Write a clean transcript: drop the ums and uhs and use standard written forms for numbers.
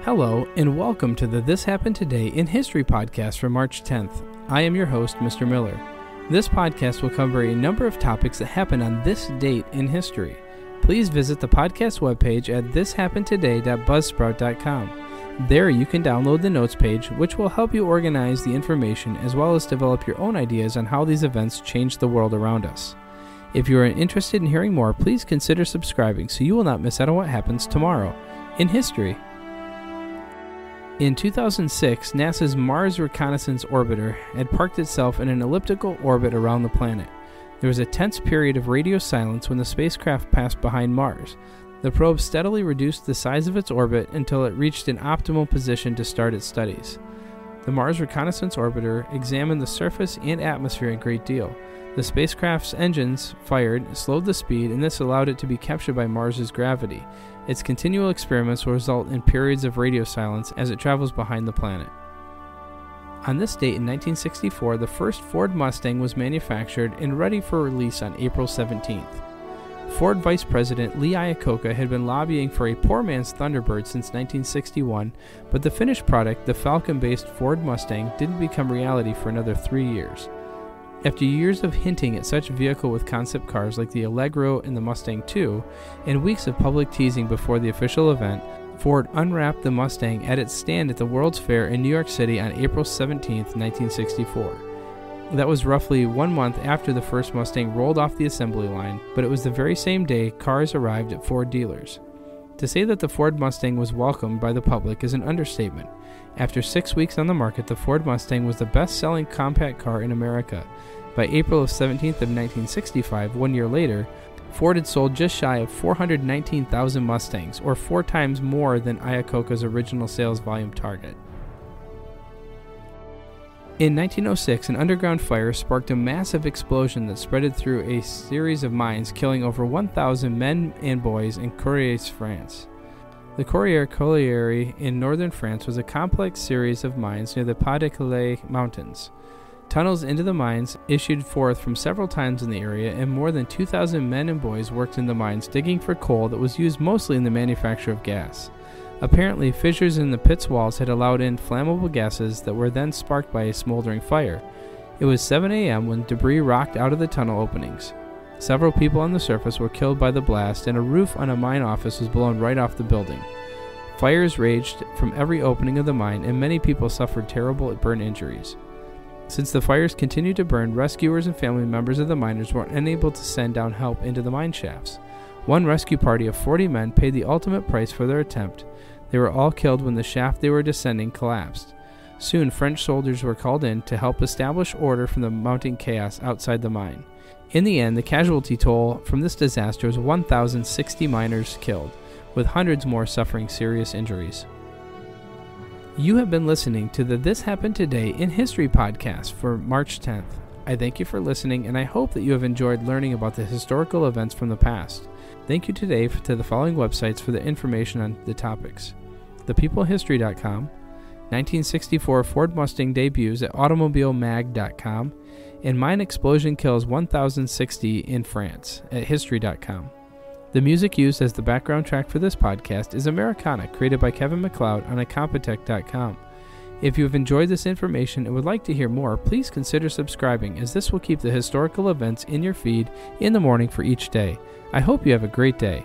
Hello, and welcome to the This Happened Today in History podcast for March 10th. I am your host, Mr. Miller. This podcast will cover a number of topics that happened on this date in history. Please visit the podcast webpage at thishappenedtoday.buzzsprout.com. There you can download the notes page, which will help you organize the information as well as develop your own ideas on how these events changed the world around us. If you are interested in hearing more, please consider subscribing so you will not miss out on what happens tomorrow in history. In 2006, NASA's Mars Reconnaissance orbiter had parked itself in an elliptical orbit around the planet. There was a tense period of radio silence when the spacecraft passed behind Mars. The probe steadily reduced the size of its orbit until it reached an optimal position to start its studies. The Mars Reconnaissance orbiter examined the surface and atmosphere a great deal. The spacecraft's engines fired, slowed the speed, and this allowed it to be captured by Mars's gravity. Its continual experiments will result in periods of radio silence as it travels behind the planet. On this date in 1964, the first Ford Mustang was manufactured and ready for release on April 17th. Ford Vice President Lee Iacocca had been lobbying for a poor man's Thunderbird since 1961, but the finished product, the Falcon-based Ford Mustang, didn't become reality for another 3 years. After years of hinting at such a vehicle with concept cars like the Allegro and the Mustang II, and weeks of public teasing before the official event, Ford unwrapped the Mustang at its stand at the World's Fair in New York City on April 17, 1964. That was roughly 1 month after the first Mustang rolled off the assembly line, but it was the very same day cars arrived at Ford dealers. To say that the Ford Mustang was welcomed by the public is an understatement. After 6 weeks on the market, the Ford Mustang was the best-selling compact car in America. By April 17th of 1965, 1 year later, Ford had sold just shy of 419,000 Mustangs, or 4 times more than Iacocca's original sales volume target. In 1906, an underground fire sparked a massive explosion that spread through a series of mines, killing over 1,000 men and boys in Corrèze, France. The Corrèze Colliery in northern France was a complex series of mines near the Pas de Calais mountains. Tunnels into the mines issued forth from several times in the area, and more than 2,000 men and boys worked in the mines digging for coal that was used mostly in the manufacture of gas. Apparently, fissures in the pit's walls had allowed in flammable gases that were then sparked by a smoldering fire. It was 7 a.m. when debris rocked out of the tunnel openings. Several people on the surface were killed by the blast, and a roof on a mine office was blown right off the building. Fires raged from every opening of the mine, and many people suffered terrible burn injuries. Since the fires continued to burn, rescuers and family members of the miners were unable to send down help into the mine shafts. One rescue party of 40 men paid the ultimate price for their attempt. They were all killed when the shaft they were descending collapsed. Soon, French soldiers were called in to help establish order from the mounting chaos outside the mine. In the end, the casualty toll from this disaster was 1,060 miners killed, with hundreds more suffering serious injuries. You have been listening to the This Happened Today in History podcast for March 10th. I thank you for listening, and I hope that you have enjoyed learning about the historical events from the past. Thank you today to the following websites for the information on the topics: thepeoplehistory.com, 1964 Ford Mustang debuts at automobilemag.com, and mine explosion kills 1,060 in France at history.com. The music used as the background track for this podcast is Americana, created by Kevin MacLeod on Incompetech.com. If you have enjoyed this information and would like to hear more, please consider subscribing, as this will keep the historical events in your feed in the morning for each day. I hope you have a great day.